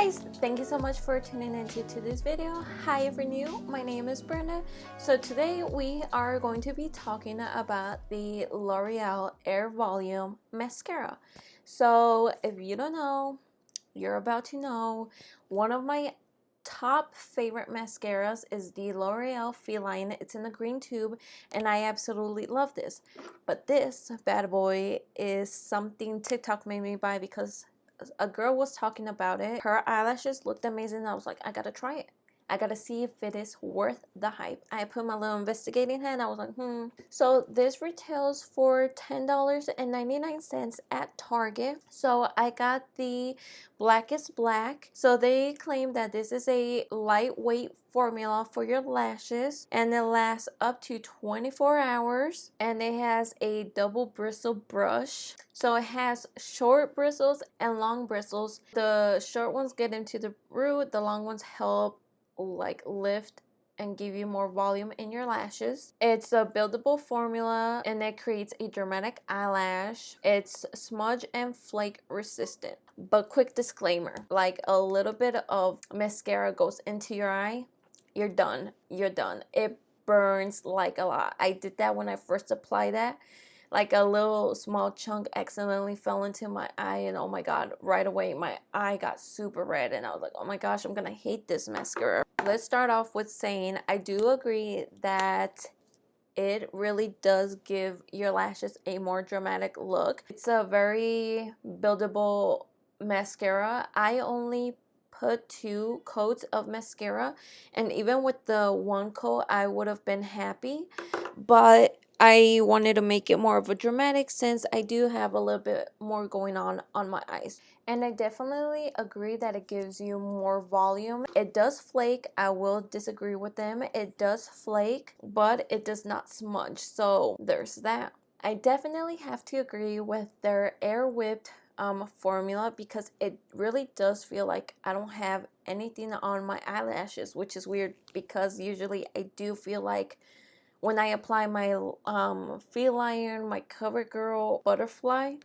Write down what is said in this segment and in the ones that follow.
guys, thank you so much for tuning into this video. Hi, if you're new, my name is Brenda. So today we are going to be talking about the L'Oreal Air Volume Mascara. So if you don't know, you're about to know. One of my top favorite mascaras is the L'Oreal Feline. It's in the green tube and I absolutely love this. But this bad boy is something TikTok made me buy because a girl was talking about it. Her eyelashes looked amazing. I was like, I gotta try it. I gotta see if it is worth the hype. I put my little investigating head and I was like, So this retails for $10.99 at Target. So I got the Blackest Black. So they claim that this is a lightweight formula for your lashes and it lasts up to 24 hours and it has a double bristle brush. So it has short bristles and long bristles. The short ones get into the root, the long ones help like lift and give you more volume in your lashes. It's a buildable formula and it creates a dramatic eyelash. It's smudge and flake resistant. But quick disclaimer, like a little bit of mascara goes into your eye, you're done. You're done. It burns like a lot. I did that when I first applied that. Like a little small chunk accidentally fell into my eye and oh my god, right away my eye got super red and I was like, oh my gosh, I'm gonna hate this mascara. Let's start off with saying I do agree that it really does give your lashes a more dramatic look. It's a very buildable mascara. I only put 2 coats of mascara and even with the 1 coat I would have been happy, but I wanted to make it more of a dramatic since I do have a little bit more going on my eyes. And I definitely agree that it gives you more volume. It does flake. I will disagree with them. It does flake, but it does not smudge. So there's that. I definitely have to agree with their air whipped formula because it really does feel like I don't have anything on my eyelashes, which is weird because usually I do feel like when I apply my Feline, my CoverGirl butterfly,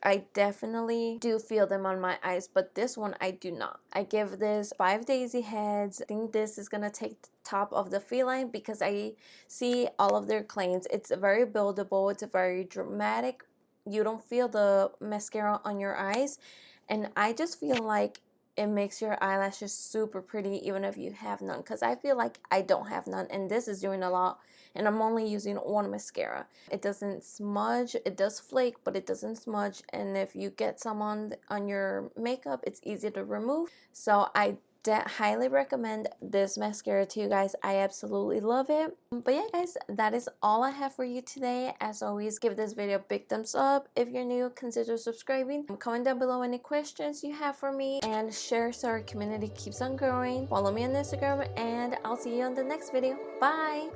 I definitely do feel them on my eyes, but this one I do not. I give this 5 daisy heads. I think this is gonna take the top of the Feline because I see all of their claims. It's very buildable, it's very dramatic. You don't feel the mascara on your eyes, and I just feel like it makes your eyelashes super pretty even if you have none, because I feel like I don't have none and this is doing a lot and I'm only using 1 mascara. It doesn't smudge, it does flake, but it doesn't smudge, and if you get some on your makeup, it's easy to remove. So I highly recommend this mascara to you guys. I absolutely love it. But yeah guys, that is all I have for you today. As always, give this video a big thumbs up. If you're new, consider subscribing. Comment down below any questions you have for me and share so our community keeps on growing. Follow me on Instagram and I'll see you on the next video. Bye.